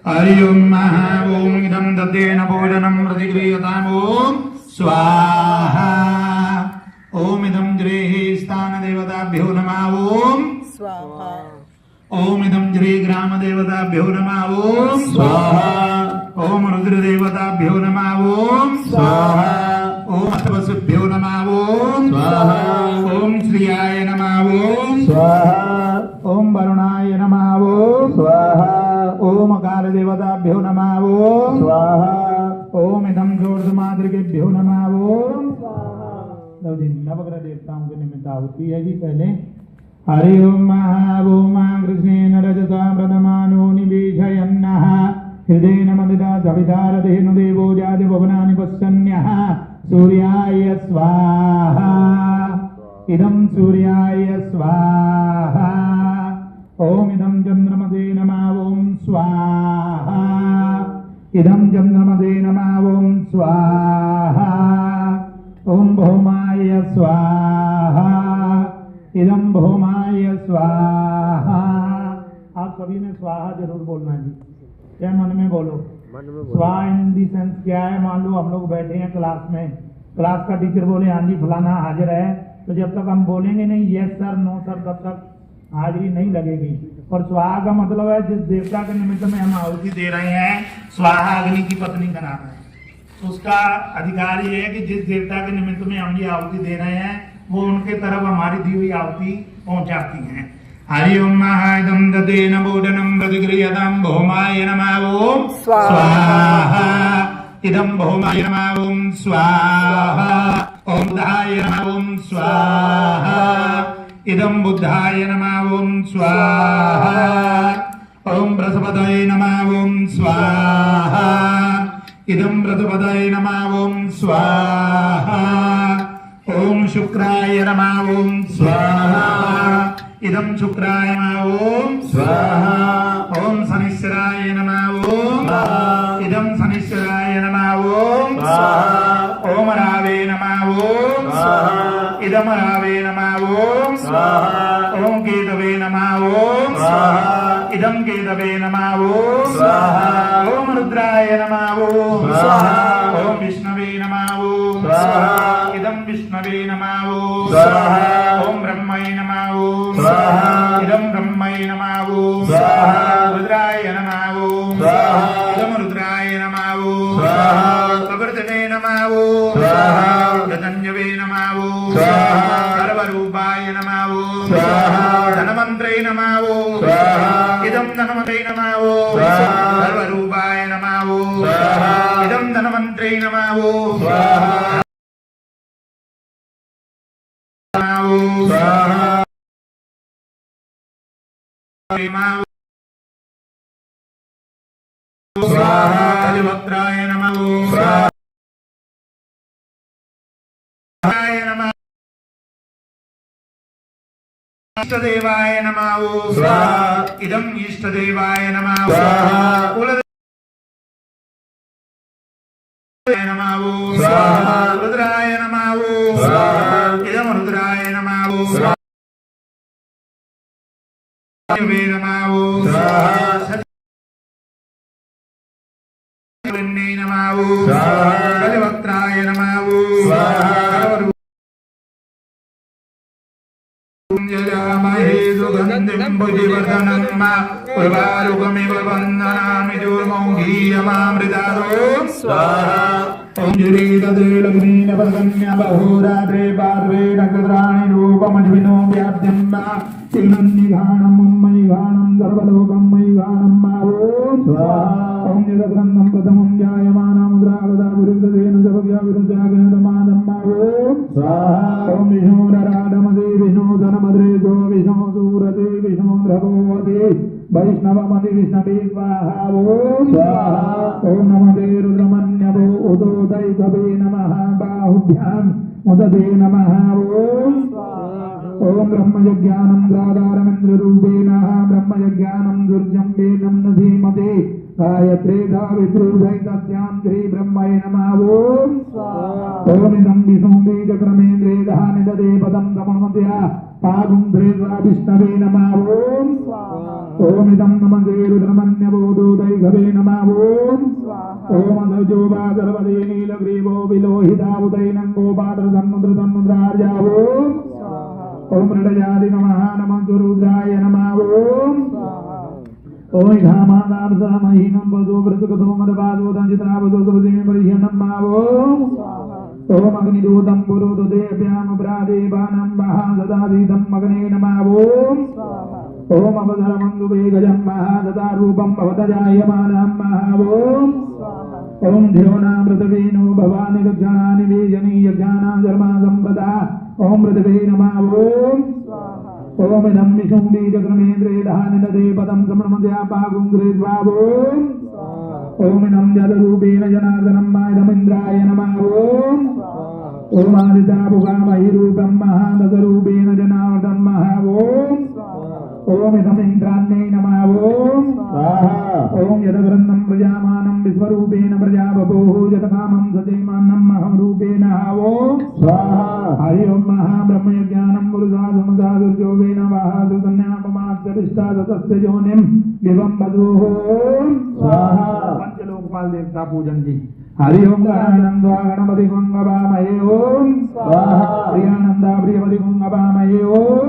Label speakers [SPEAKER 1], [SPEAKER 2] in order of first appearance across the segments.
[SPEAKER 1] हरि ओम ओम इदं दत्तेन भोजनं प्रतिगृह्यताम् ओम स्वाहा। ओम इदं ज्रेः स्थानदेवताभ्यो नमः ओम
[SPEAKER 2] स्वाहा।
[SPEAKER 1] ओम इदं ज्रे ग्रामदेवताभ्यो नमः ओम
[SPEAKER 3] स्वाहा।
[SPEAKER 1] ओम रुद्रदेवताभ्यो नमः ओम
[SPEAKER 3] स्वाहा।
[SPEAKER 1] ओम अश्वभ्यो नमः ओम
[SPEAKER 3] स्वाहा।
[SPEAKER 1] ओम श्रियाय नमः ओम
[SPEAKER 3] स्वाहा।
[SPEAKER 1] ओम वरुणाय नमः ओम
[SPEAKER 3] स्वाहा।
[SPEAKER 1] ओम काल देवताभ्यो नमः ओम
[SPEAKER 3] स्वाहा।
[SPEAKER 1] ओम इदं जोर्धमातृकेभ्यो नमः ओम स्वाहा। लो जी नवग्रह देवताओं के निमित्त आहुति है जी। पहले हरि ओम कृष्णेन रजता प्रथमानो निवेशयन्नः हृदयेन मदिदा धविदारधेनु देवो जाति भुवनानि पश्यन्यः सूर्याय स्वाहा। इदं सूर्याय स्वाहा। ओम इदं चंद्रमते नमः ओम स्वाहा। इदं चंद्रमते नमः ओम स्वाहा। ओम भौमाय स्वाहा। इदं भौमाय स्वाहा। आप सभी ने स्वाहा जरूर बोलना जी। क्या मन में बोलो? स्वाहा इन दी सेंस क्या है? मान लो हम लोग बैठे हैं क्लास में, क्लास का टीचर बोले हाँ जी फलाना हाजिर है, तो जब तक हम बोलेंगे नहीं यस सर नो सर तब तक हाजिरी नहीं लगेगी। और स्वाहा का मतलब है जिस देवता के निमित्त में हम आहुति दे रहे हैं, स्वाहा अग्नि की पत्नी का नाम है, तो उसका अधिकार ये है कि जिस देवता के निमित्त में हम ये आहुति दे रहे हैं वो उनके तरफ हमारी दी हुई आहुति पहुंचाती है। हरि ओम इदं दत्तेन भोजनं प्रतिगृह्यताम् भौमाय नमः ओम स्वाहा। इदं भौमाय नमः ओम स्वाहा। ओम बुधाय नमः ओम स्वाहा। इदं बुद्धाय नमः ओम स्वाहा। ओम बृहस्पतये नमः ओम स्वाहा। इदं बृहस्पतये नमः ओम स्वाहा। ओम शुक्राय नमः ओम स्वाहा। इदं शुक्राय नमः ओम
[SPEAKER 3] स्वाहा।
[SPEAKER 1] ओम शनिश्चराय नमः ओम इदं शनिश्चराय नमः ओम
[SPEAKER 3] स्वाहा।
[SPEAKER 1] ओम रावे नमः ओम
[SPEAKER 3] स्वाहा।
[SPEAKER 1] इदं रावे नमः ओम
[SPEAKER 3] स्वाहा।
[SPEAKER 1] ओम केतवे नमः ओम
[SPEAKER 3] स्वाहा।
[SPEAKER 1] इदं केतवे नमः ओम
[SPEAKER 3] स्वाहा।
[SPEAKER 1] ओम रुद्राय नमः ओम
[SPEAKER 3] स्वाहा।
[SPEAKER 1] ओम विष्णवे नमः ओम
[SPEAKER 3] स्वाहा।
[SPEAKER 1] इदं विष्णवे नमः ओम
[SPEAKER 3] स्वाहा।
[SPEAKER 1] ओम ब्रह्मणे नमः ओम
[SPEAKER 3] स्वाहा।
[SPEAKER 1] इदं ब्रह्मणे नमः ओम
[SPEAKER 3] स्वाहा।
[SPEAKER 1] रुद्राय नमः ओम
[SPEAKER 3] स्वाहा।
[SPEAKER 1] इदं रुद्राय नमः ओम
[SPEAKER 3] स्वाहा।
[SPEAKER 1] प्रकृतवे नमः ओम
[SPEAKER 3] स्वाहा।
[SPEAKER 1] गतञ्जवे नमः ओम
[SPEAKER 3] स्वाहा।
[SPEAKER 1] सर्वरूपाय नमः ओम
[SPEAKER 3] स्वाहा।
[SPEAKER 1] धनमन्त्रे नमः ओम
[SPEAKER 3] स्वाहा।
[SPEAKER 1] इदं धनमन्त्रे नमः ओम
[SPEAKER 3] स्वाहा।
[SPEAKER 1] सर्वरूपाय नमः ओम
[SPEAKER 3] स्वाहा।
[SPEAKER 1] इदं धनमन्त्रे नमः ओम
[SPEAKER 3] स्वाहा। स्वाहा। स्वाहा।
[SPEAKER 1] कलिवक्त्राय नमः ओम
[SPEAKER 3] स्वाहा।
[SPEAKER 1] नमः इष्टदेवाय नमः ओम
[SPEAKER 3] स्वाहा।
[SPEAKER 1] इदं इष्टदेवाय नमः
[SPEAKER 3] स्वाहा।
[SPEAKER 1] कुलदेवाय नमः ओम
[SPEAKER 3] स्वाहा।
[SPEAKER 1] रुद्राय नमः ओम
[SPEAKER 3] स्वाहा।
[SPEAKER 1] इदं रुद्राय नमः ओम
[SPEAKER 3] स्वाहा।
[SPEAKER 1] नमः ओम
[SPEAKER 3] स्वाहा।
[SPEAKER 1] नमः ओम
[SPEAKER 3] स्वाहा।
[SPEAKER 1] कलिवक्त्राय नमः ओम
[SPEAKER 3] स्वाहा।
[SPEAKER 1] जयामहे सुगन्धिं भुजवर्धनं उर्वारुकमिव वन्दनामि दुर्मौघीयमामृतारो स्वाहा। ओम जलेतद्रेलग्नीनपदकन्या बहोरात्रे पार्वे नक्षत्राणि रूपमज्विनो व्याप्तिं चिन्नन्निघाणं मयिघाणं सर्वलोकं मयिघाणं मा ओम स्वाहा। ओम यदग्रन्थं प्रथमं जायमानं मुद्रागता विरुद्धतेन जपज्ञा विरुद्धाग्नतमानं मा ओम स्वाहा। ओम विष्णुरराडमदे विष्णुधनमद्रे गो विष्णु सूरते विष्णु द्रवोदे वैष्णवमदे विष्णवे स्वाहा ओम स्वाहा। ओम नमते रुद्रमन्यवो उदोदैकवे नमः बाहुभ्याम् उददे नमः ओम स्वाहा। ओम ब्रह्मयज्ञानं ग्रादारमिन्द्ररूपेण ब्रह्मयज्ञानं दुर्जं वेदं न धीमते गायत्री सावित्रीसहितस्यां श्री ब्रह्मणे नमः ओम ओमिदं विष्णुं बीजक्रमेन्द्रे दहानिदधे पदं समन्वत्या पागुंध्रे विष्णवे नमः ओम ओमिदं नमस्ते रुद्रमन्यबोधोदैघवे नमः ओम ओम सजोबा सर्वदे नीलग्रीवो विलोहितावुदैनं गोपात्रसन्मुद्रसन्मुद्रार्या ओम ओम ऋडजादि नमः नमः रुद्राय नमः ओम ओम घामादार्धमहीनं वधो व्रतगतो मदपादोदं चित्रावधो सुभदिमे परिह्यनं मा ओम ओम अग्निदूतं पुरोददेव्यां प्रादेवानं महाददादिदं अग्ने नमः ओम ओम अवधरमन्दुवेगजं महाददारूपं भवतजायमानं महा ओम ओम ध्योनामृतवेनो भवानि लक्षणानि वेजनीयज्ञानां धर्मा सम्पदा ओम मृतवे नमः ओम ओम इदं विष्णुं बीजक्रमेन्द्रे दहानिदधे पदं समन्वत्या पागुंध्रे स्वावोम ओम इदं जलरूपेण जनार्दनं मायदमिन्द्राय नमः ओम ओम आदितापुगामहि रूपं महादशरूपेण जनार्दनं महा ओम ओम इदं इन्द्राण्ये नमः ओम ओम यदग्रन्थं प्रजामानं विश्वरूपेण प्रजा बभूः यत्कामं सचैमानं महं रूपेण ओम हरि ओम महाब्रह्मज्ञानं पुरुषाधुमदादुर्योगेन वाहादुकन्यापमात्सविष्टादतस्य योनिं विवं वधूः पंचलोकपाल देवता पूजन जी हरि ओम गणानंदा गणपति गंगवामहे ओम प्रियानंदा प्रियपति गंगवामहे ओम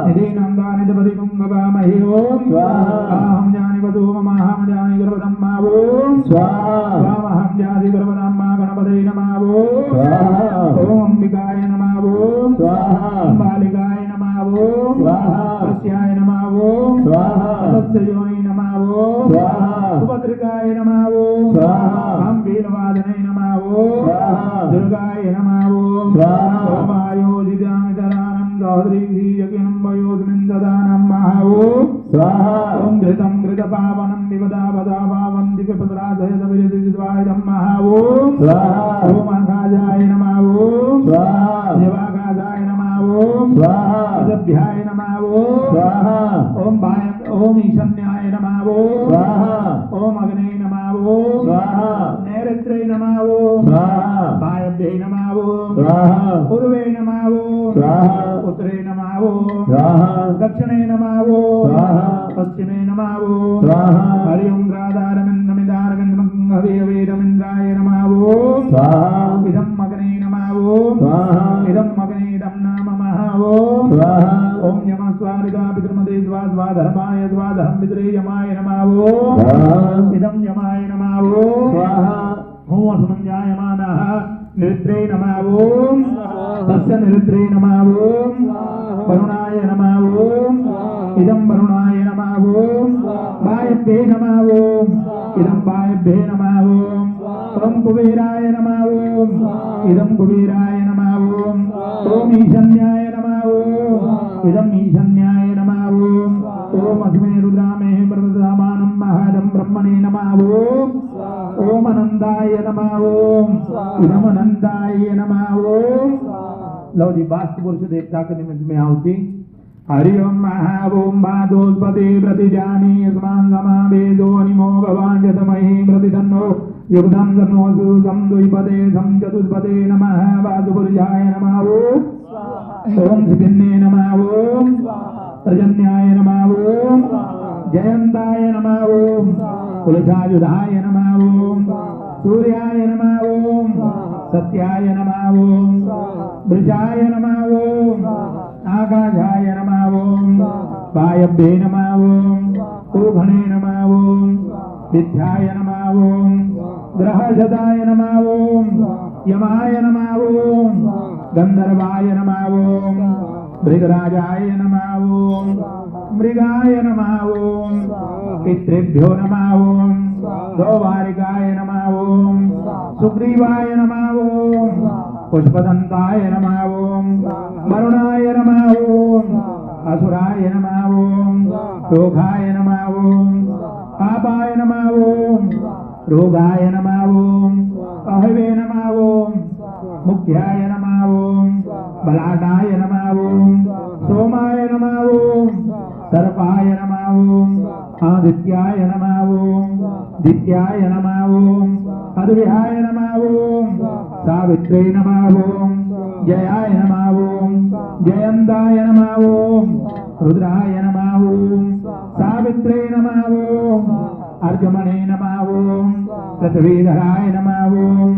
[SPEAKER 1] निधिनंदा निधिपति गंगवामहे ओम अहं जानि वधू ममाहं जानि गर्भधम्मा ओम स्वामहं जाति गर्भधम्मा गणपते नमः ओम ओम अंबिकाय नमः ओम बालिकाय नमः ओम तस्याय नमः ओम तस्य योनि नमः ओम सुभद्रिकाय नमः ओम वीरवादने नमः ओम दुर्गाय नमः ओम ओम आयोजितामितरानं गौरीयज्ञं वयोस्मिन्ददानं महा ओम ओम घृतं घृतपावनं विवदावदा पावं दिव्यपत्राधयदविरदिद्वायं महा ओम ओम आकाशाय नमः ओम देवाकाशाय नमः ओम अदभ्याय नमः ओम ओम ओम ईशान्याय नमः ओम ओम अग्ने नमः ओम नैऋत्ये नमः ओम वायव्ये नमः ओम पूर्वे नमः ओम उत्तरे नमः ओम दक्षिणे नमः ओम पश्चिमे नमः ओम हरि ओम राधारविन्दमिदारविन्दमहवेदमिन्द्राय नमः ओम इदं अग्ने नमः ओम इदं अग्नेदं नाम महा ओम ओम यमः स्वारिका पितृमते स्वाधर्माय स्वाधर्म पितरे यमाय नमः ओम इदं यमाय नमः ओम ओम असमञ्जायमानः निरुद्रे नमः ओम तस्य निरुद्रे नमः ओम वरुणाय नमः ओम इदं वरुणाय नमः ओम वायव्ये नमः ओम इदं वायव्ये नमः ओम ओम कुबेराय नमः ओम इदं कुबेराय नमः ओम ओम ईशान्याय नमः ओम इदं ईशान्याय नमः ओम ओम अस्मै रुद्रामे प्रवृत्तमानं महादं ब्रह्मणे नमः ओम ओम अनंताय नमः ओम इदं अनंताय नमः ओम। लो जी वास्तु पुरुष देवता के निमित्त में आहुति हरि ओम महा ओम भादोस्पति प्रतिजानी यस्मान् समावेदो निमो भवान् यतमहि प्रतिधन्नो युक्तं धन्नो सुसं द्विपदे सं चतुष्पदे नमः वासुपुरुषाय नमः ओम सिद्धिन्ने नमः ओम प्रजन्याय नमः ओम जयन्ताय नमः ओम कुलसायुधाय नमः ओम सूर्याय नमः ओम सत्याय नमः ओम वृषाय नमः ओम आकाशाय नमः ओम वायव्ये नमः ओम ओघणे नमः ओम विद्याय नमः ओम ग्रहशताय नमः ओम यमाय नमः ओम गंधर्वाय नमः ओम मृगराजाय नमः ओम मृगाय नमः ओम पितृभ्यो नमः ओम गौवारिकाय नमः ओम सुग्रीवाय नमः ओम पुष्पदंताय नमः ओम वरुणाय नमः ओम असुराय नमः ओम रोगाय नमः ओम पापाय नमः ओम रोगाय नमः ओम अहवे नमः ओम मुख्याय नमः ओम बलाटाय नमः ओम सोमाय नमः ओम सर्पाय नमः ओम आदित्याय नमः ओम दित्याय नमः ओम अद्विहाय नमः ओम सावित्रे नमः ओम जयाय नमः ओम जयंताय नमः ओम रुद्राय नमः ओम सावित्रे नमः ओम अर्जुमणे नमः ओम पृथ्वीधराय नमः ओम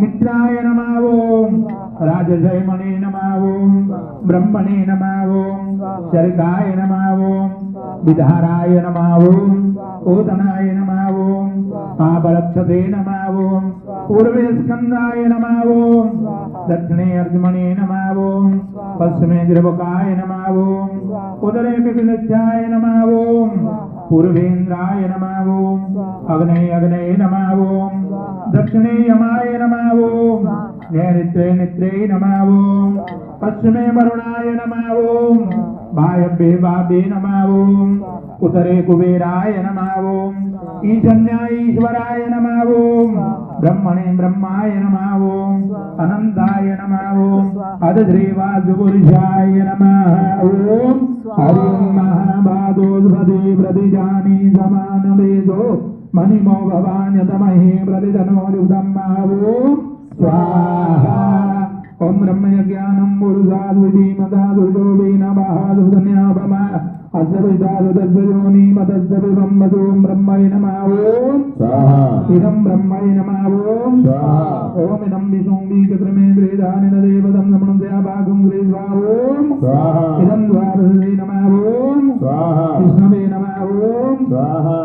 [SPEAKER 1] मित्राय नमः ओम राजजयमणे नमः ओम ब्रह्मणे नमः ओम चरिताय नमः ओम विधाराय नमः ओम ओदनाय नमः ओम पापरक्षते नमः ओम पूर्वे स्कंदाय नमः ओम दक्षिणे अर्जुमणे नमः ओम पश्चिमे द्रवकाय नमः ओम उदरे पिपिलच्छाय नमः ओम पूर्वेन्द्राय नमः ओम अग्ने अग्ने नमः ओम दक्षिणे यमाय नमः ओम नैऋत्ये नित्रे नमः ओम पश्चिमे वरुणाय नमः ओम वायव्ये वाव्ये नमः ओम उत्तरे कुबेराय नमः ओम ईशान्याय ईश्वराय नमः ओम ब्रह्मणे ब्रह्माय नमः ओम अनंताय नमः ओम अदध्रेवाजुपुरुषाय नमः ओम हरि महाभागोद्भदे प्रतिजानी समानवेदो मणिमो भवान्यतमहे प्रतिधनोरुदं ओम स्वाहा ओम ब्रह्मज्ञानं पुरुषाद्विधीमतादुर्गोऽपि नमः दुर्धन्यापमा अस्यविदादुदस्योनि मतस्यविवं मधुं ब्रह्मै नमः ओम स्वाहा इदं ब्रह्मै नमः ओम स्वाहा ओम इदं विष्णुं विक्रमेन्द्रेदानि न देवतं नमनं दयाभागं गृहीत्वा ओम स्वाहा इदं द्वादशे नमः ओम स्वाहा विष्णवे नमः ओम स्वाहा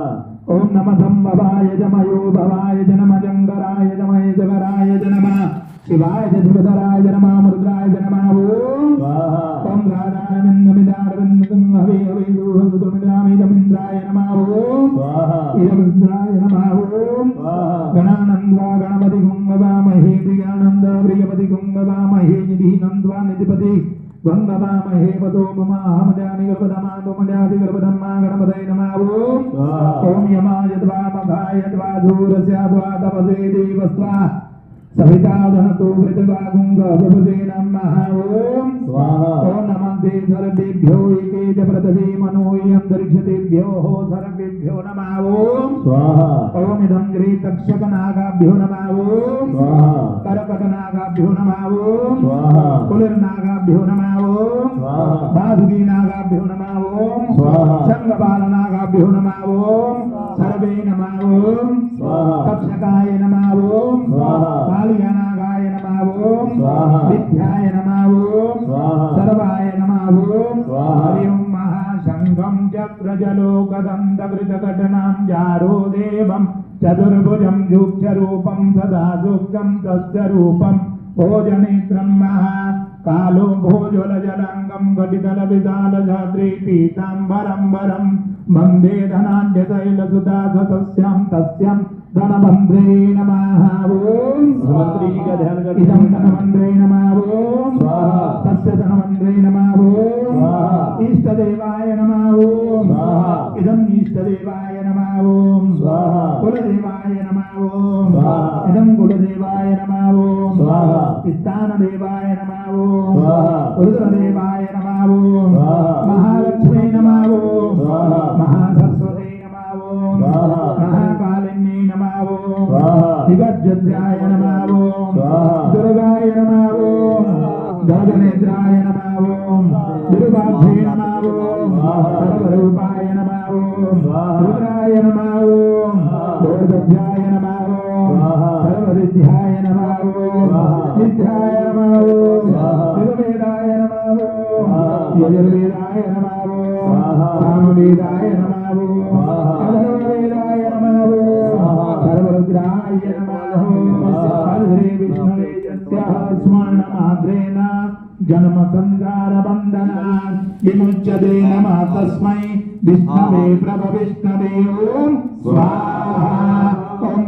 [SPEAKER 1] ओम नमः संभवाय जमयो भवाय जनमजंगराय जमये जगराय जनमः शिवाय जगधराय नमः मुद्राय नमः ओम स्वाहा ओम राधारविन्दमिदारविन्दं हवे हवे दुर्मिदामिदमिन्द्राय नमः ओम स्वाहा इदमिन्द्राय नमः ओम स्वाहा गणानन्द्वा गणपति गुंगवामहे प्रियानन्द प्रियपति गुंगवामहे निधिनन्द्वा निधिपति गंगवामहे पदो ममाहमजानि गर्भधमानुमजाति गर्भधम्मा गणपतये नमः ओम ओम यमाय द्वा मघाय द्वा धूरस्य द्वा तपसे देवस्वा सविता धनतो पृथिवागुंगभुजे नमः ओम स्वाहा ओम नमस्ते सर्वेभ्यो एके च पृथिवी मनोयन्तरिक्षतेभ्यो सर्वेभ्यो नमः ओम स्वाहा ओम इदं ग्रीतक्षकनागाभ्यो नमः ओम स्वाहा करकटनागाभ्यो नमः ओम स्वाहा कुलिर्नागाभ्यो नमः ओम स्वाहा बाधुकीनागाभ्यो नमः ओम स्वाहा शंखपालनागाभ्यो नमः ओम सर्वे नमः ओम स्वाहा तक्षकाय नमः ओम स्वाहा कालियानागाय नमः ओम स्वाहा विद्याय नमः ओम स्वाहा सर्वाय नमः ओम स्वाहा हरि ओम महाशंखं चक्रजलोकदन्तकृतकटनां जारो देवं चतुर्भुजं जुक्षरूपं सदा दुःखं तस्य रूपं भोजनेत्रं महा कालो भोजलजलाङ्गं घटितलविशालजाद्रि पीताम्बरं वरं वन्दे धनाढ्यतैलसुता सतस्यां तस्यां धनवन्द्रे नमः ओम धनवन्द्री का ध्यान करते इदं धनवन्द्रे नमः ओम स्वाहा तस्य धनवन्द्रे नमः ओम स्वाहा इष्टदेवाय नमः ओम स्वाहा इदं इष्टदेवाय नमः ओम स्वाहा कुलदेवाय नमः ओम स्वाहा इदं कुलदेवाय नमः ओम स्वाहा स्थानदेवाय नमः ओम स्वाहा रुद्रदेवाय नमः ओम स्वाहा महालक्ष्मी नमः ओम स्वाहा महासरस्वती नमः ओम स्वाहा महाकालिनी नमः ओम स्वाहा दिग्गजाय नमः ओम स्वाहा दुर्गाय नमः ओम गगनेन्द्राय नमः ओम दुर्गाभ्ये नमः ओम सर्वरूपाय नमः ओम रुद्राय नमः ओम दोर्दध्याय नमः ओम सर्वविद्याय नमः ओम नित्याय नमः ओम निर्वेदाय नमः ओम यजुर्वेदाय नमः ओम सामवेदाय नमः ओम अधर्ववेदाय नमः ओम सर्वरुद्राय नमः ओम हरे विष्णवे यस्याः स्मरणमात्रेण जन्म संसार बंधनात् विमुच्यते नमः तस्मै विष्णवे प्रभ विष्णवे ओम स्वाहा ओम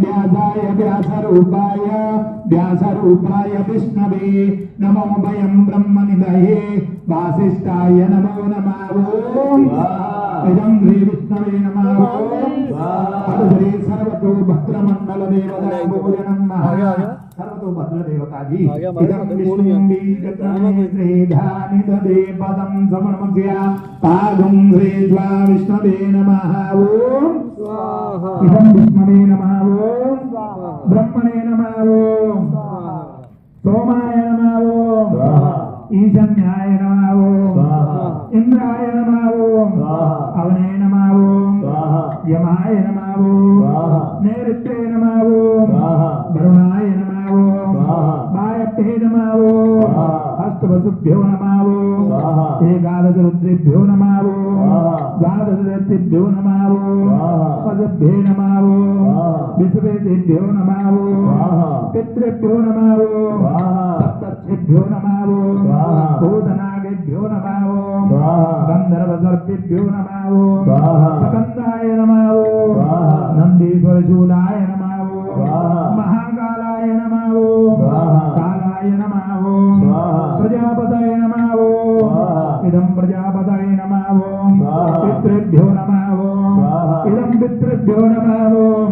[SPEAKER 1] व्यासरूपाय विष्णवे नमो वयं ब्रह्मनिधये वासिष्ठाय नमो नमः ओम इदं श्री विष्णवे नमः श्री सर्वतो भद्रमंडल देवता भोजनं सर्वतो भद्र देवता जी इदं विष्णुंडी चक्रमे ध्यानि ददे पदं समर्पया पादुं श्री ज्वा विष्णवे नमः ओम इदं विष्णवे नमः ओम ब्रह्मणे नमः ओम सोमाय नमः ओम ईशान्याय नमः ओम इंद्राय नमः ओम अवने नमः ओम यमाय नमः ओम नैऋत्ये नमः ओम वरुणाय नमः ओम वायव्ये नमः ओम हस्तवसुभ्यो नमः ओम एकादश रुद्रेभ्यो नमः ओम द्वादश दैत्येभ्यो नमः ओम पदभ्ये नमः ओम विश्वेभ्यो नमः ओम पितृभ्यो नमः ओम सप्तर्षिभ्यो नमः ओम भूतनागेभ्यो नमः ओम गंधर्वसर्पिभ्यो नमः ओम सकंदाय नमः ओम नंदीश्वरशूलाय नमः ओम महाकालाय नमः ओम कालाय नमः ओम प्रजापतये नमः ओम इदं प्रजापतये नमः ओम पितृभ्यो नमः ओम इदं पितृभ्यो नमः ओम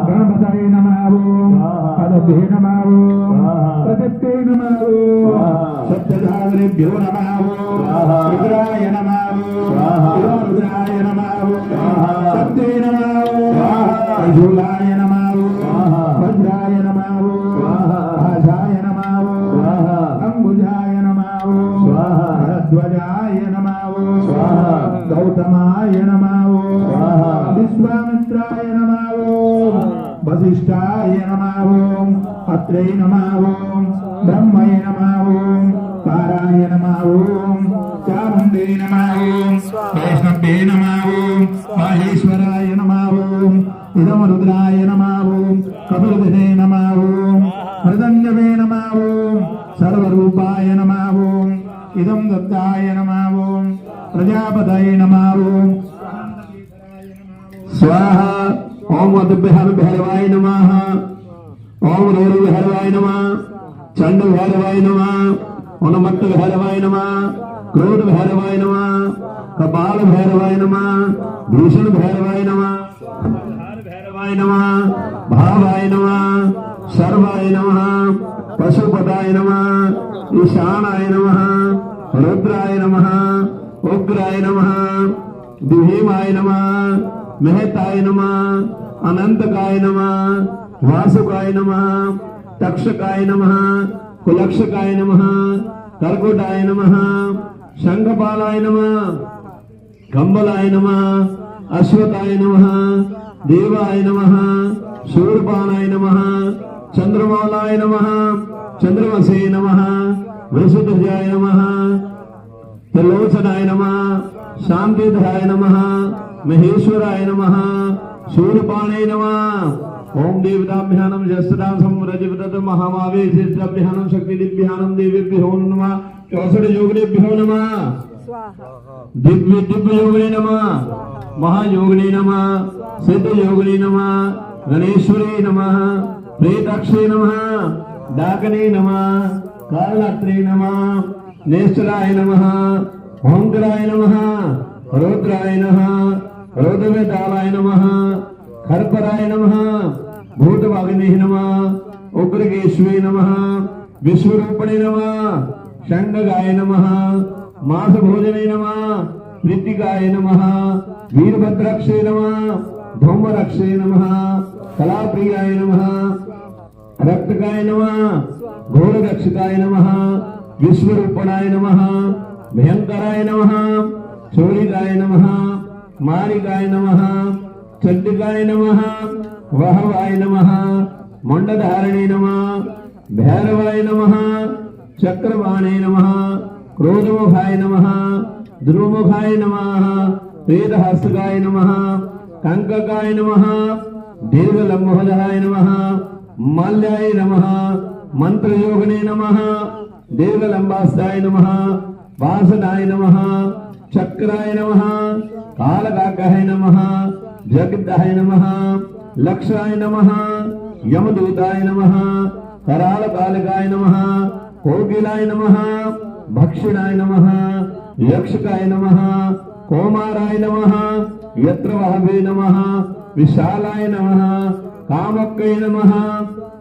[SPEAKER 1] गणपतये नमः ओम पदभ्ये नमः ओम प्रजप्ते नमः ओम सप्तधातुभ्यो नमः ओम रुद्राय नमः ओम रुद्राय नमः ओम सत्ये नमः ओम शूलाय नमः ओम वज्राय नमः ओम आजाय नमः ओम अंबुजाय नमः ओम ध्वजाय नमः ओम गौतमाय नमः ओम विश्वामित्राय नमः ओम वसिष्ठाय नमः ओम अत्रे नमः ओम ब्रह्मये नमः ओम पाराय नमः ओम चामुण्डे नमः ओम वैष्णवे नमः ओम माहेश्वराय नमः ओम इदं रुद्राय नमः ओम कपिलवसे नमः ओम मृदङ्गवे नमः ओम सर्वरूपाय नमः ओम इदं दत्ताय नमः ओम प्रजापतये नमः ओम स्वाहा ओम भैरवाय नमः ओम रोरु भैरवाय नमः चंड भैरवाय नमः उन्मत्त भैरवाय नमः क्रोध भैरवाय नमः कपाल भैरवाय नमः भूषण भैरवाय नमः भैरवाय नमः भावाय नमः सर्वाय नमः पशुपताय नमः ईशानाय नमः रुद्राय नमः उग्राय नमः दिभीमाय नमः महताय नमः अनंतकाय नमः वासुकाय नमः तक्षकाय नमः कुलक्षकाय नमः कर्कुटाय नमः शंखपालाय नमः कंबलाय नमः अश्वताय नमः देवाय नमः शूरपाणाय नमः चंद्रमौलाय नमः चंद्रमसे नमः वृषध्वजाय नमः त्रिलोचनाय नमः शांतिधराय नमः महेश्वराय नमः शूरपाणे नमः ओम देवताभ्याम जस्तां संरजित महामावेशिभ्याम शक्ति दिव्याम देवेभ्यो नमः 64 योगिनेभ्यो नमः दिव्य योगिने नमः महायोगिने नमः सिद्ध योगिने नमः गणेश्वरी नमः प्रेताक्षे नमः डाकने नमः कालरात्रे नमः नेश्वराय नमः ओंकाराय नमः रुद्राय नमः रुद्रवेतालाय नमः खरपराय नमः भूतवाग्ने नमः उग्रकेश्वे नमः विश्वरूपणे नमः षण्डगाय नमः मासभोजने नमः ऋतिकाय नमः वीरभद्रक्षे नमः धूमरक्षे नमः कलाप्रियाय नमः रक्तकाय नमः घोररक्षकाय नमः विश्वरूपणाय नमः भयंकराय नमः चोलिकाय नमः मारिकाय नमः चंडिकाय नमः वहवाय नमः मंडधारिणे नमः भैरवाय नमः चक्रवाणे नमः क्रोधमुखाय नमः द्रुमुखाय नमः वेदहस्तकाय नमः कंककाय नमः दीर्घलंबोदराय नमः मल्याय नमः मंत्रयोगिने नमः दीर्घलंबास्ताय नमः वासनाय नमः चक्राय नमः कालकाकाय नमः जगदाय नमः लक्षाय नमः यमदूताय नमः करालकालकाय नमः कोकिलाय नमः भक्षिणाय नमः यक्षकाय नमः
[SPEAKER 2] कोमाराय नमः यत्रवहवे नमः विशालाय नमः कामक्कै नमः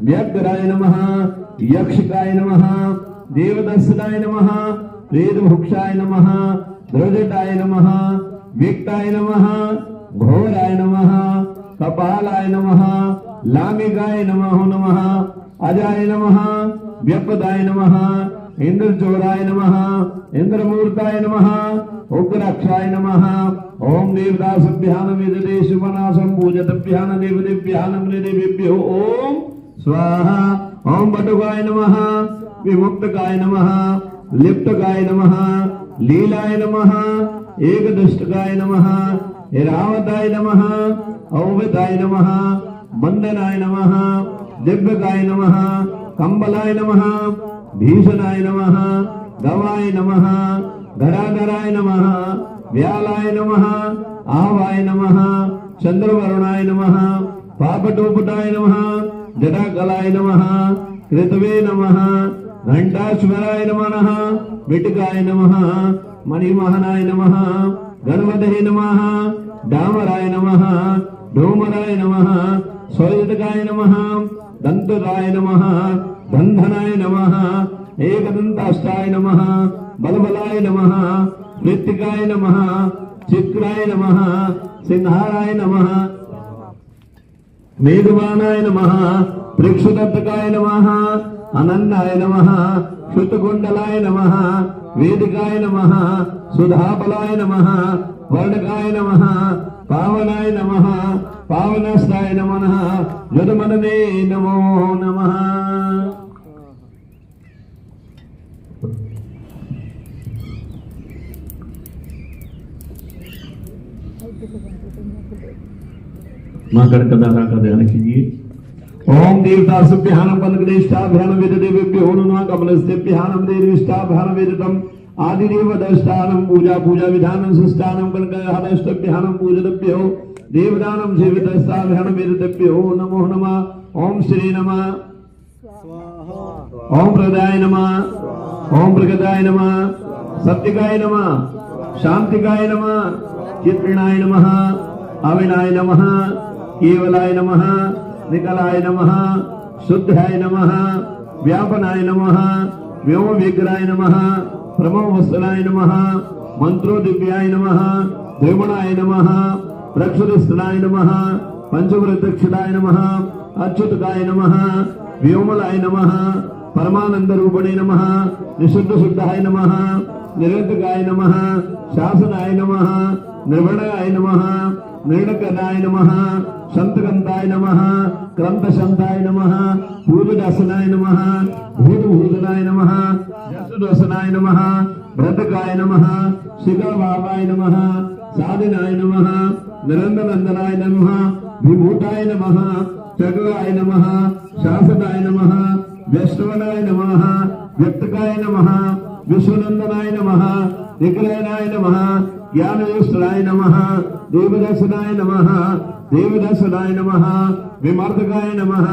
[SPEAKER 2] व्यग्राय नमः यक्षिकाय नमः देवदस्सनाय नमः वेदभुक्षाय नमः द्रजटाय नमः विक्ताय नमः घोराय नमः कपालाय नमः लामिगाय नमः अजाय नमः व्यपदाय नमः इंद्रचोराय नमः इंद्रमूर्ताय नमः उग्रक्षाय नमः ओम देवदासभ्यान वेददेशुपनासं पूजतभ्यान देवदेभ्यान देवेभ्यो ओम स्वाहा ओम बटुकाय नमः विमुक्तकाय नमः लिप्तकाय नमः लीलाय नमः एकदष्टकाय नमः ऐरावताय नमः औवताय नमः बंदनाय नमः दिव्यकाय नमः कंबलाय नमः भीषणाय नमः गवाय नमः धराधराय नमः व्यालाय नमः आवाय नमः चंद्रवरुणाय नमः पापटोपटाय नमः जटाकलाय नमः कृतवे नमः घंटाश्वराय नमः विटकाय नमः मणिमहनाय नमः गणपतये नमः डामराय नमः डोमराय नमः सौजटकाय नमः दंतराय नमः धन्धनाय नमः एकदंताष्टाय नमः बलबलाय नमः मृत्तिकाय नमः चित्राय नमः सिंहाराय नमः मेघवानाय नमः प्रेक्षुदत्तकाय नमः अनन्नाय नमः श्रुतकुंडलाय नमः वेदिकाय नमः सुधाबलाय नमः वर्णकाय नमः पावनाय नमः पावनस्ताय नमः यदमनने नमो नमः मां कड़कदारा का ध्यान कीजिए। ओम देवताभ्याम पलकदेष्टाभ्याम वेददेवेभ्यो नमः कमलस्तेभ्याम देवष्टाभ्याम वेदतम आदिदेव दष्टानं पूजा पूजा विधानं सुष्टानं कनकहस्तभ्याम पूजतभ्यो देवदानं सेवितस्ताभ्याम वेदतेभ्यो नमो नमः। ओम श्री नमः ओम प्रदाय नमः ओम प्रगदाय नमः सत्यकाय नमः शांतिकाय नमः चित्रिणाय नमः अविनाय नमः केवलाय नमः निकलाय नमः शुद्धाय नमः व्यापनाय नमः व्योम विग्राय नमः प्रमोवस्तनाय नमः मंत्रोदिव्याय नमः द्विगुणाय नमः प्रक्षुरस्थनाय नमः पंचवृतक्षिणाय नमः अच्युतकाय नमः व्योमलाय नमः परमानंद रूपणे नमः निशुद्ध शुद्धाय नमः निरंतकाय नमः शासनाय नमः निर्वणाय नमः निर्णकनाय नमः संतकंताय नमः क्रंतशंताय नमः पूजदासनाय नमः भूतभूतनाय नमः जसुदसनाय नमः भ्रतकाय नमः शिखरभावाय नमः साधिनाय नमः निरंदनंदनाय नमः विभूताय नमः चक्राय नमः शासनाय नमः वैष्णवनाय नमः व्यक्तकाय नमः विश्वनंदनाय नमः निकलनाय नमः ज्ञानयोस्त्राय नमः देवदर्शनाय नमः देवदर्शनाय नमः विमर्दकाय नमः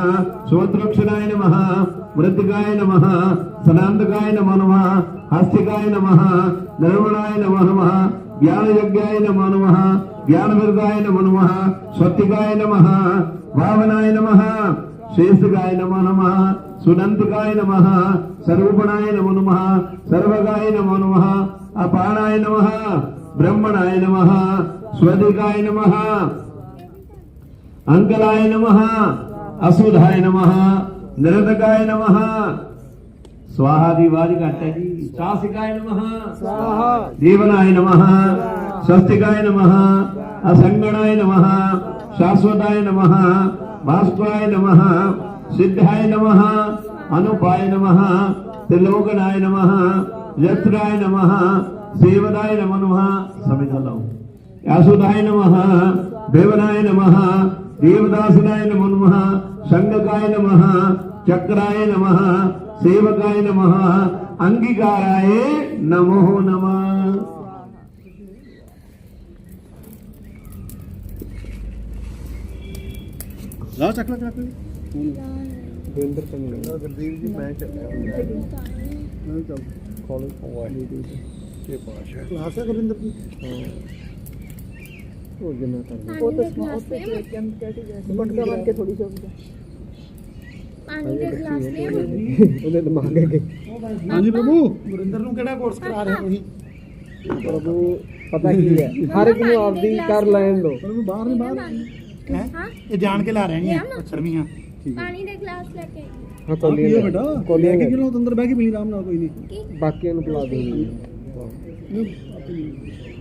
[SPEAKER 2] स्वत्रक्षणाय नमः मृत्तिकाय नमः सनांतकाय नमः हस्तिकाय नमः निर्वणाय नमः ज्ञानयज्ञाय नमः ज्ञानविरदाय नमः स्वत्तिकाय नमः भावनाय नमः शेषगाय नमः सुनंतकाय नमः सर्वगुणाय नमः सर्वगाय नमः अपानाय नमः ब्रह्मणाय नमः स्वधिकाय नमः अंकलाय नमः असुधाय नमः निरतकाय नमः स्वाहा दीवाज काटा जी शासिकाय नमः स्वाहा देवनाय नमः स्वस्तिकाय नमः असंगणाय नमः शाश्वताय नमः भास्कराय नमः सिद्धाय नमः अनुपाय नमः त्रिलोकनाय नमः यत्राय नमः सेवदाय नमः समिधलो यासुदाय नमः देवनाय नमः देवदासनाय नमः संगकाय नमः चक्राय नमः सेवकाय नमः अंगीकाराय नमो नमः।
[SPEAKER 3] लाओ चकला चकला गुरिंदर सिंह गुरदीप जी मैं चल कॉलेज के पास है क्लास है गुरिंदर की।
[SPEAKER 4] वो तो बन के थोड़ी सी पानी के गिलास ले
[SPEAKER 3] ਉਹਦੇ ਦਿਮਾਗ ਅੱਗੇ ਹਾਂਜੀ ਪ੍ਰਭੂ
[SPEAKER 1] ਗੁਰਿੰਦਰ ਨੂੰ ਕਿਹੜਾ ਕੋਰਸ ਕਰਾ ਰਹੇ ਹੋ ਤੁਸੀਂ
[SPEAKER 3] ਪ੍ਰਭੂ ਪਤਾ ਕੀ ਹੈ ਹਰ ਇੱਕ ਨੂੰ ਆਪਦੀ ਕਰ ਲੈਣ ਦੋ ਪ੍ਰਭੂ ਬਾਹਰ ਨਹੀਂ ਬਾਹਰ
[SPEAKER 1] ਹੈ ਇਹ ਜਾਣ ਕੇ ਲਾ ਰਹੇ ਨੇ ਸ਼ਰਮੀਆਂ
[SPEAKER 4] पानी के गिलास लेके
[SPEAKER 3] ਹਾਂ ਕੋਲੀਆਂ ਬੇਟਾ ਕੋਲੀਆਂ ਕਿ ਕਿਲੋ ਅੰਦਰ ਬਹਿ ਕੇ ਪੀ ਆਰਾਮ ਨਾਲ ਕੋਈ ਨਹੀਂ ਬਾਕੀਆਂ ਨੂੰ ਪਿਲਾ ਦੇ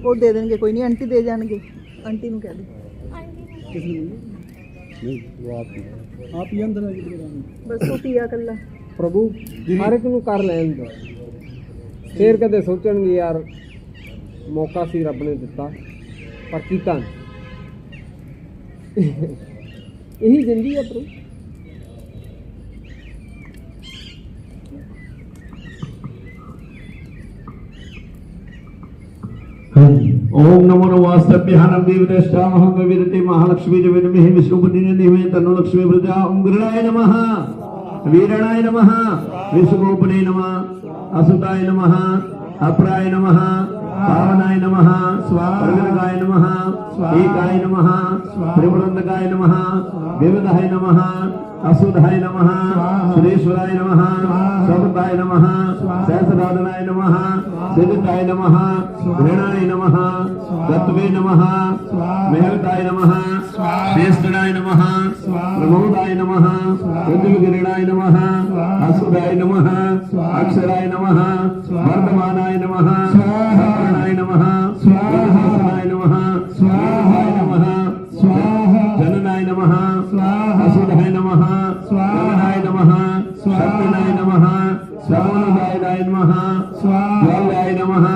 [SPEAKER 5] ਉਹ ਦੇ ਦੇਣਗੇ ਕੋਈ ਨਹੀਂ ਆਂਟੀ ਦੇ ਜਾਣਗੇ ਆਂਟੀ ਨੂੰ ਕਹਿ ਦੇ
[SPEAKER 3] ਨਹੀਂ ਉਹ ਆਪ ਹੀ ਅੰਦਰ ਆ ਕੇ
[SPEAKER 5] ਬਸ ਉਹ ਪੀਆ ਕੱਲਾ
[SPEAKER 3] ਪ੍ਰਭੂ ਹਰ ਇੱਕ ਨੂੰ ਕਰ ਲੈਣ ਦੋ ਫੇਰ ਕਦੇ ਸੋਚਣਗੇ ਯਾਰ ਮੌਕਾ ਸੀ ਰੱਬ ਨੇ ਦਿੱਤਾ ਪਰ ਕੀਤਾ ਇਹੀ ਜ਼ਿੰਦਗੀ ਹੈ ਪ੍ਰਭੂ
[SPEAKER 2] ओम नमो नमस्तेभ्यानं देवदेष्टामहं विरते महालक्ष्मी च विद्महे विष्णुपत्नी धीमहि तन्नो लक्ष्मी प्रचोदयात्। ओम गृणाय नमः वीरणाय नमः विष्णुगोपने नमः असुताय नमः अप्राय नमः पावनाय नमः प्रगणकाय नमः एकाय नमः त्रिपुरन्दकाय नमः विविधाय नमः असुधाय नमः सुरेश्वराय नमः सबताय नमः सहस्राधनाय नमः सिद्धाय नमः गृणाय नमः तत्वे नमः मेहताय नमः श्रेष्ठाय नमः प्रमोदाय नमः रुद्रगिरणाय नमः असुधाय नमः अक्षराय नमः वर्धमानाय नमः सप्तनाय नमः विघ्नेश्वराय नमः स्वाहाय नमः जननाय नमः असुधाय नमः गगनाय नमः सत्यनाय नमः समोदाय नमः ज्वालाय नमः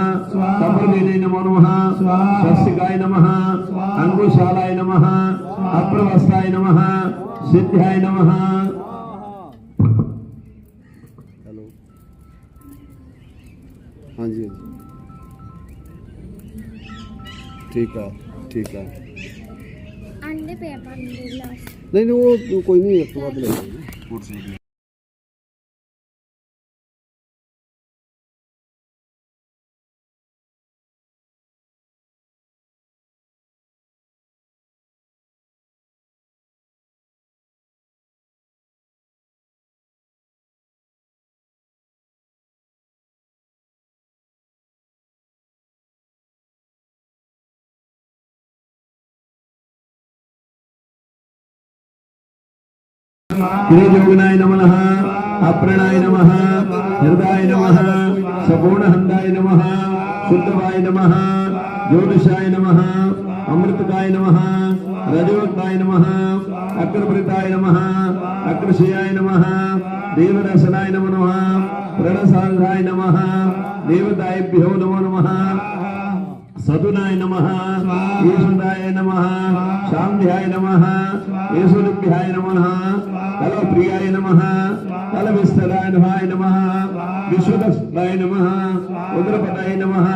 [SPEAKER 2] कमलेने नमो नमः स्वस्तिकाय नमः अंगुशालाय नमः अप्रवस्ताय नमः सिद्धाय नमः।
[SPEAKER 3] हेलो हाँ जी ठीक है
[SPEAKER 4] अंडे पे पानी के गिलास
[SPEAKER 3] नहीं वो कोई नहीं है तो बाद ले लेंगे।
[SPEAKER 2] त्रिजोगनाय नमः अप्रणाय नमः हृदाय नमः सगुणहंदाय नमः शुद्धवाय नमः ज्योतिषाय नमः अमृतकाय नमः रजोताय नमः अक्रमृताय नमः अक्रशयाय नमः देवरसनाय नमो नमः प्रणसाधाय नमः देवताभ्यो नमो नमः सतुनाय नमः ईश्वराय नमः शांध्याय नमः ईश्वरभ्याय नमः कलप्रियाय नमः कलविस्तराय नमः विश्वदस्ताय नमः उग्रपदाय नमः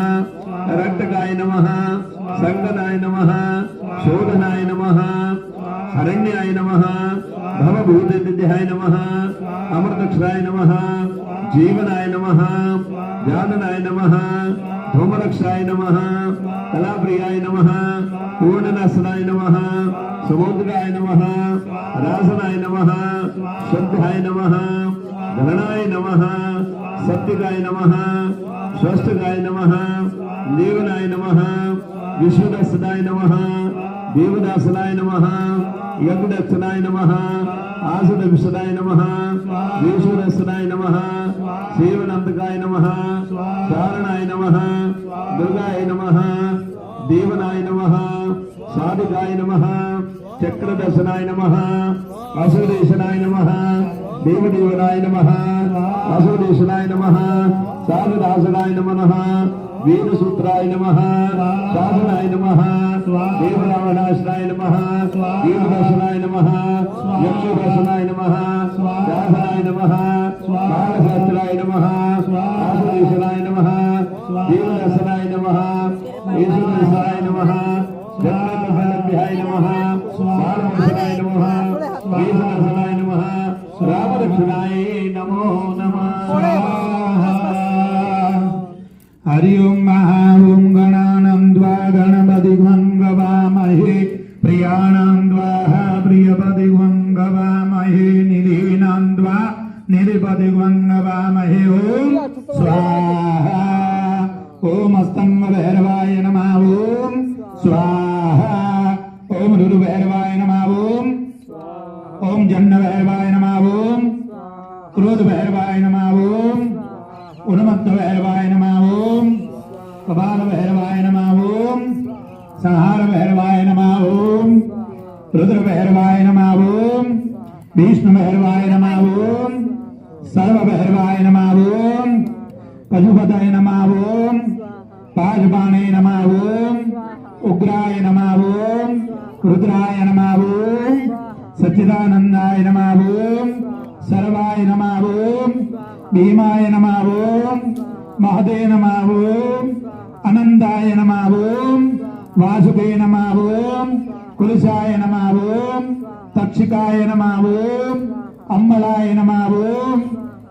[SPEAKER 2] रक्तकाय नमः संगनाय नमः शोधनाय नमः हरण्याय नमः भवभूतविद्याय नमः अमृतक्षराय नमः जीवनाय नमः जाननाय नमः धूमरक्षाय नमः कलाप्रियाय नमः पूर्णनाशनाय नमः समुद्राय नमः रासनाय नमः शुद्धाय नमः धरणाय नमः सत्यकाय नमः स्वस्थकाय नमः देवनाय नमः विश्वदर्शनाय नमः देवदासनाय नमः यज्ञदक्षनाय नमः आसुदक्षनाय नमः विश्वदर्शनाय नमः सेवनंदकाय नमः चारणाय नमः दुर्गाय नमः देवनाय नमः साधिकाय नमः चक्रदर्शनाय नमः असुदेशनाय नमः देवदेवनाय नमः असुदेशनाय नमः साधुदासनाय नमः वेदसूत्राय नमः साधनाय नमः देवरावणाशनाय नमः देवदर्शनाय नमः यक्षदर्शनाय नमः दासनाय नमः कालशास्त्राय नमः आसुदेशनाय नमः देवदर्शनाय नमः ईश्वरदर्शनाय नमः जगन्नाथभ्याय नमः सारवंशनाय नमः वेददर्शनाय नमः रामदक्षिणाय नमो नमः।
[SPEAKER 1] हरि ओम महा ओम गणानं द्वा गणपतिं गवामहे विद्महे निलीनान्द्वा निलिपतिग्वन्नवामहे ओम स्वाहा। ओम स्तंभ भैरवाय नमः ओम स्वाहा। ओम रुरु भैरवाय नमः ओम जन्न भैरवाय नमः ओम क्रोध भैरवाय नमः ओम उन्मत्त भैरवाय नमः ओम कपाल भैरवाय नमः ओम संहार भैरवाय नमः ओम रुद्र भैरवाय नमः ओम विष्णु भैरवाय नमः ओम सर्व भैरवाय नमः ओम पशुपतये नमः ओम पाशपाणे नमः ओम उग्राय नमः ओम रुद्राय नमः ओम सच्चिदानंदाय नमः ओम सर्वाय नमः ओम भीमाय नमः ओम महदे नमः ओम अनंताय नमः ओम वासुके नमः ओम कुलसाय नमः ओम तक्षिकाय नमः ओम अम्मलाय नमः ओम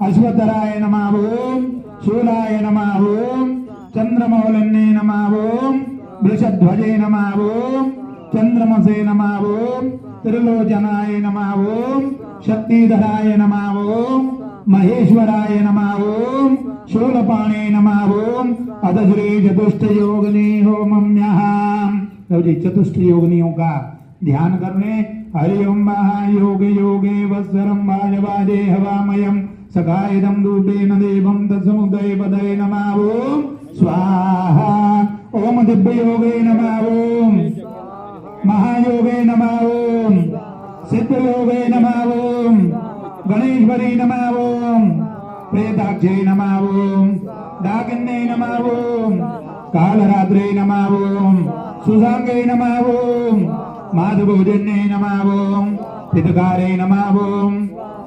[SPEAKER 1] अश्वतराय नमः ओम शूलाय नमः ओम चंद्रमौलिन्ये नमः ओम वृषध्वजे नमः ओम चंद्रमसे नमः ओम त्रिलोचनाय नमः ओम शक्तिधराय नमः ओम महेश्वराय नमः ओम शूलपाणे नमः ओम अदश्री चतुष्ट योगिनी होमम्यहम्। लो जी चतुष्ट योगिनियों का ध्यान करने हरि ओम महायोगे योगे वत्सरम वाजवाजे हवामयम सखायदम रूपेण देवम तत्समुदय पदये नमः ओम स्वाहा। ओम दिव्य योगे नमः ओम महायोगे नमः ओम सिद्ध योगे नमः ओम गणेश्वरी नमः ओम प्रेताक्षे नमः ओम डाकिन्ये नमः ओम कालरात्रे नमः ओम सुसांगे नमः ओम माधवोजन्ये नमः ओम हितकारे नमः ओम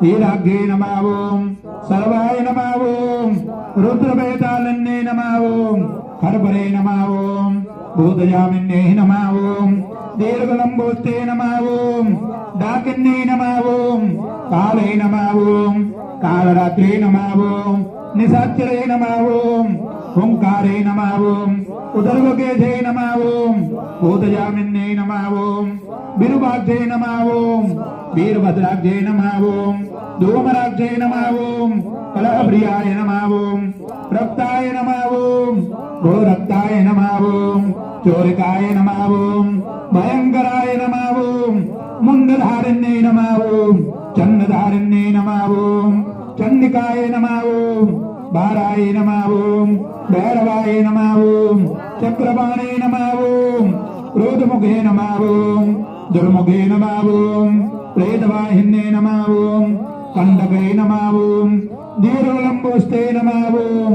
[SPEAKER 1] हीराग्ये नमः ओम सर्वाय नमः ओम रुद्रवेतालन्ये नमः ओम हरपरे नमः ओम भूतजामिन्ये नमः ओम दीर्घलंबोस्ते नमः ओम डाकिन्ये नमः ओम काले नमः ओम कालरात्रे नमः ओम निशाचरे नमः ओम ओंकारे नमः ओम उदर्वकेशे नमः ओम भूतजामिन्ये नमः ओम बिरुभाक्षे नमः ओम वीरभद्राक्षे नमः ओम धूमराक्षे नमः ओम कलहप्रियाय नमः ओम रक्ताय नमः ओम गोरक्ताय नमः ओम चोरिकाय नमः ओम भयंकराय नमः ओम मुंडधारिण्ये नमः ओम चंडधारिण्ये नमः ओम चंडिकाय नमः ओम बाराय नमः ओम भैरवाय नमः ओम चक्रपाणे नमः ओम क्रोधमुखे नमः ओम दुर्मुखे नमः ओम प्रेतवाहिन्ये नमः ओम कंडके नमः ओम दीर्घलंबोस्ते नमः ओम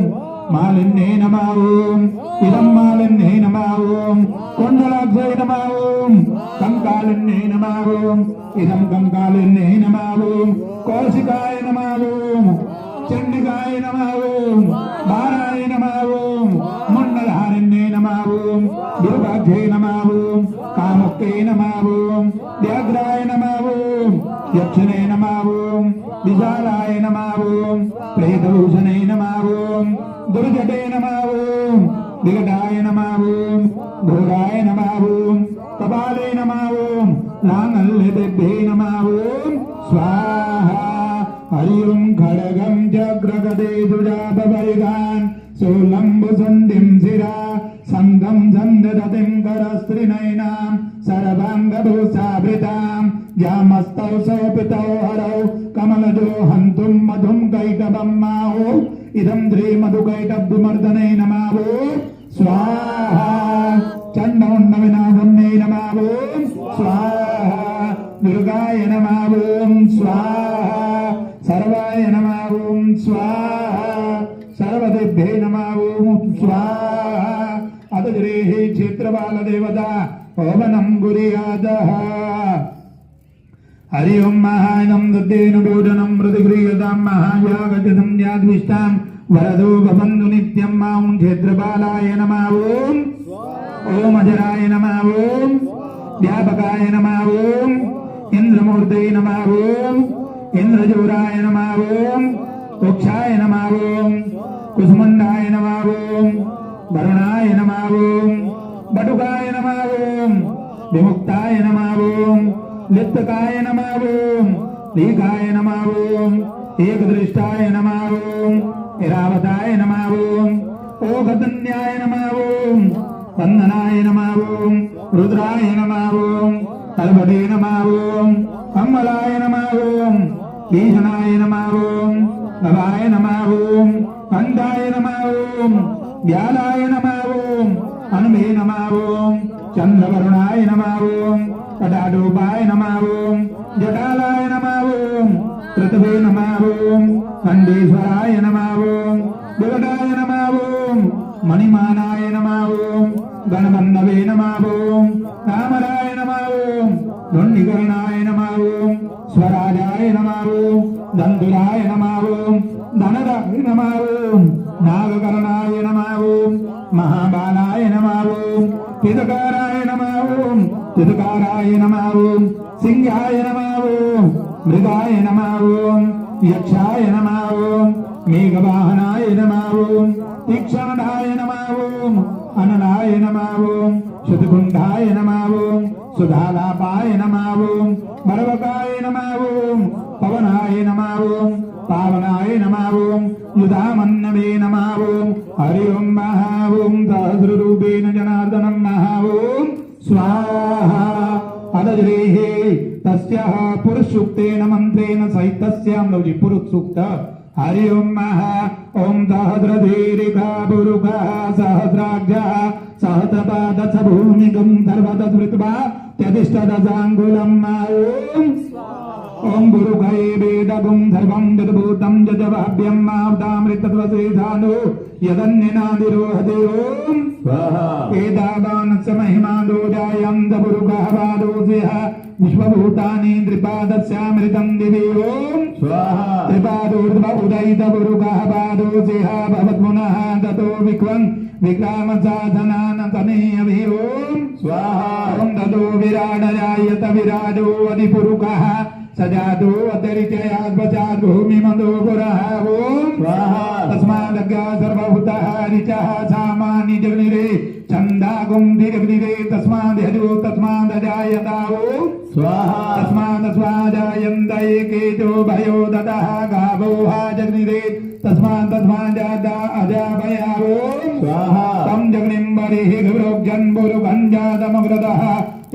[SPEAKER 1] मालिन्ये नमः ओम इदं मालिन्ये नमः ओम कुंडलाक्षे नमः ओम कंकालिन्ये नमः ओम इदं कंकालिन्ये नमः ओम कौशिकाय नमः ओम चंडिकाय नमः ओम बाराय नमः ओम मुंडधारिण्ये नमः ओम विरूपाक्षे नमः ओम कामुके नमः ओम व्याघ्राय नमः ओम यक्षिणे नमः ओम विशालाय नमः ओम प्रेतभूषणे नमः ओम दुर्जटे नमः ओम विकटाय नमः ओम घोराय नमः ओम कपाले नमः ओम लांगल्यदेभ्ये नमः ओम स्वाहा। हरि ओम खड्गं चक्रगदे सुजातपरिगान् सोलम्बुसन्धिं शिरा संगं सन्ददतिं करस्त्रिनयनां सर्वाङ्गभूषाभृतां यामस्तौ सौपितौ हरौ कमलजो हन्तुं मधुं कैटभं माहो इदं श्रीमधुकैटभ्यमर्दने नमः ओम स्वाहा। चण्डमुण्डविनाशन्ये नमः ओम स्वाहा। दुर्गाय नमः ओम स्वाहा। सर्वाय नमः ओम स्वाहा। सर्वदेभ्ये नमः ओम स्वाहा। अदग्रेः क्षेत्रपालदेवता ओमनं गुरियादः। हरि ओम महायनं दद्देन भोजनं प्रतिगृह्यतां महायागजनं याद्विष्टां वरदो भवन्तु नित्यं मां क्षेत्रपालाय नमः ओम ओम अजराय नमः ओम व्यापकाय नमः ओम इंद्रमूर्ते नमः ओम इंद्रजोराय नमः ओम उक्षाय नमः ओम कुसुमंडाय नमः ओम वरुणाय नमः ओम बटुकाय नमः ओम विमुक्ताय नमः ओम लिप्तकाय नमः ओम लीकाय नमः ओम एकदृष्टाय नमः ओम इरावताय नमः ओम ओगतन्याय नमः ओम वंदनाय नमः ओम रुद्राय नमः ओम कल्पते नमः ओम कमलाय नमः ओम भीषणाय नमः ओम भवाय नमः ओम कंदाय नमः ओम व्यालाय नमः ओम अनुमे नमः ओम चंद्रवरुणाय नमः ओम कटाडूपाय नमः ओम जटालाय नमः ओम पृथ्वे नमः ओम खंडेश्वराय नमः ओम विकटाय नमः ओम मणिमानाय नमः ओम गणबन्धवे नमः ओम कामराय नमः ओम धुण्डिकरणाय नमः ओम स्वराजाय नमः ओम दंदुराय नमः ओम धनदाय नमः ओम नागकरणाय नमः ओम महाबालाय नमः ओम पितकाराय नमः ओम तितकाराय नमः ओम सिंहाय नमः ओम मृगाय नमः ओम यक्षाय नमः ओम मेघवाहनाय नमः ओम तीक्ष्णनाय नमः ओम अनलाय नमः ओम शुद्धकुंडाय नमः ओम सुधालापाय नमः ओम बरवकाय नमः ओम पवनाय नमः ओम पावनाय नमः ओम युधामन्नवे नमः ओम हरि ओम महा ओम सहस्ररूपेण जनार्दनं महा ओम स्वाहा अदज्रेहे तस्याः पुरुषसूक्तेन मंत्रेण सहितस्यां नवजी पुरुष सूक्त हरि ओम महा ओम सहस्रधीरिका पुरुषः सहस्राक्षः सहस्रपादः भूमिगं सर्वतस्मृत्वा त्यदिष्टदशाङ्गुलं ओम ओम गुरुगये वेदगुं सर्वं यद्भूतं यजवाभ्यं मावदामृतत्वसेधानो यदन्यनादिरोहते ओम
[SPEAKER 2] स्वाहा
[SPEAKER 1] एदावानस्य महिमादो जायन्त पुरुषः वादोऽस्यः विश्वभूतानि त्रिपादस्यामृतं दिवि ओम
[SPEAKER 2] स्वाहा
[SPEAKER 1] त्रिपादोर्ध्व उदयित पुरुषः वादोऽस्यः भवत्पुनः ततो विक्रमसाधनानतनेयभि ओम
[SPEAKER 2] स्वाहा
[SPEAKER 1] ओम ततो विराडजायत विराजो अधिपुरुषः सजातो अतिरिचयाद्वचाद् भूमिमदो पुरः ओम
[SPEAKER 2] स्वाहा
[SPEAKER 1] तस्मादज्ञा सर्वभूतः ऋचः सामानि जगनिरे छन्दागुं दिजगनिरे तस्मादजो तस्मादजायता ओम
[SPEAKER 2] स्वाहा
[SPEAKER 1] तस्मादस्वाजायन्त एकेजो भयो दतः गावो हा जगनिरे तस्मादस्वाजाता अजाभया ओम
[SPEAKER 2] स्वाहा
[SPEAKER 1] तं जगनिं बलिः गृभ्रोग्जन् बुरुगञ्जातमग्रतः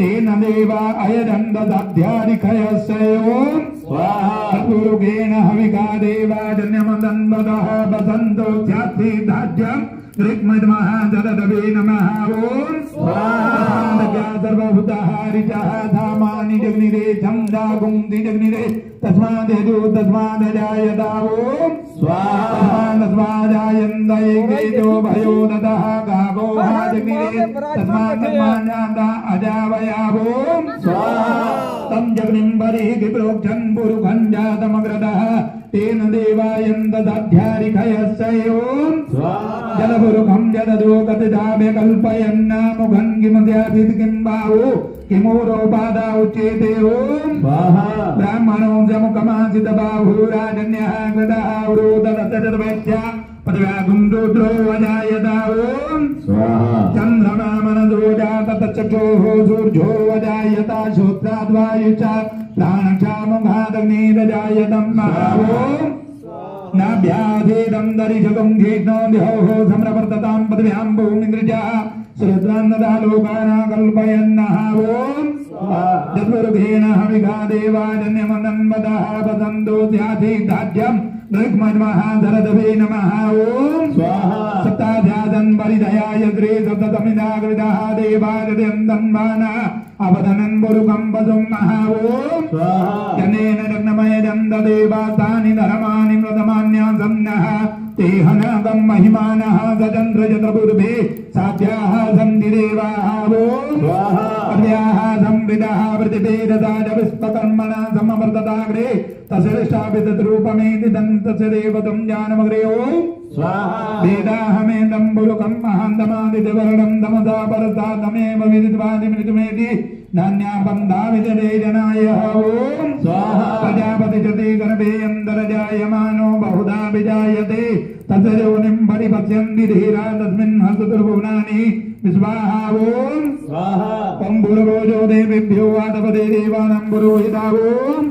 [SPEAKER 1] तेन देवा अयजन्ददध्यादिखयस्य ओम
[SPEAKER 2] स्वाहा
[SPEAKER 1] गुरुगेण हविका देवा जन्यमदन्वदः वसन्तो स्यात्ति धाज्यम् ऋग्मद्मः जगदवे नमः ओम स्वाहा सर्वभूतः ऋचः धामानि जगनिरे छन्दागुं दिजगनिरे तस्मादेजो तस्मादजायता ओम
[SPEAKER 2] स्वाहा
[SPEAKER 1] तस्मादस्वाजायन्त एकेजो भयो दतः गावो हा जगनिरे तस्मादस्माजाता अजावया ओम
[SPEAKER 2] स्वाहा
[SPEAKER 1] तं जगनिं बलिः गिप्रोक्षन् पुरुखञ्जातमग्रतः तेन देवायन्त दध्यारिखयस्य ओम
[SPEAKER 2] स्वाहा
[SPEAKER 1] जलपुरुखं जददो गतिदाभ्य कल्पयन्नामुखं किमध्यासित किं बाहु किमूरोपादा उच्येते ओम
[SPEAKER 2] स्वाहा
[SPEAKER 1] ब्राह्मणो जमुखमासित बाहुराजन्यः कृतः उरोदरतजर्वैश्या पदव्यागुं रुद्रो वजायता ओम
[SPEAKER 2] स्वाहा
[SPEAKER 1] चन्द्रमा मनदो जातत चक्षुः सूर्यो वजायता श्रोत्राद्वायुश्च प्राणक्षामुखादग्निरजायतं महाओम नाभ्याधेदं दरिशकं घेष्णो देहोः सम्रवर्ततां पदव्यां भूमिन्द्रजा श्रुद्रान्नदा लोकाना कल्पयन्नः ओम जद्वरुघेन हविघा देवाजन्यमनन्वदः वसन्तो स्याति धाज्यं ऋग्मन्मः धरदवे नमः ओम
[SPEAKER 2] स्वाहा
[SPEAKER 1] सप्ताध्यादन् परिधयाय ग्रे सप्तमिदाकृतः देवाजयन्तन्वाना अवदनन् बुरुकं वसुं महा ओम
[SPEAKER 2] स्वाहा
[SPEAKER 1] जनेन रत्नमयजन्त देवातानि धर्माणि मृतमान्यासन्नः ते हनगं महिमानः सचन्द्रजतपूर्वे साध्याः सन्ति देवाः ओम
[SPEAKER 2] स्वाहा
[SPEAKER 1] पर्याः संवृतः प्रतिवेददाज विश्वकर्मणा समवर्तताग्रे तस्यष्टाभितरूपमेति दन्तस्य देवतं जानमग्रे ओम
[SPEAKER 2] स्वाहा
[SPEAKER 1] वेदाहमेदं बुरुकं महान्तमादित्यवर्णं तमसा परसा तमेव विदित्वादिमृतमेति नान्याबन्धाविजनाय ओम
[SPEAKER 2] स्वाहा
[SPEAKER 1] प्रजापतिजते गर्भेऽन्तर्जायमानो बहुधा विजायते तस्य योनिं परिपश्यन्ति धीरा तस्मिन् हस्तुर्भुवनानि विश्वाहा ओम
[SPEAKER 2] स्वाहा
[SPEAKER 1] ओम भूर्भुवो देवेभ्यो आदपदे देवानां पुरोहिता ओम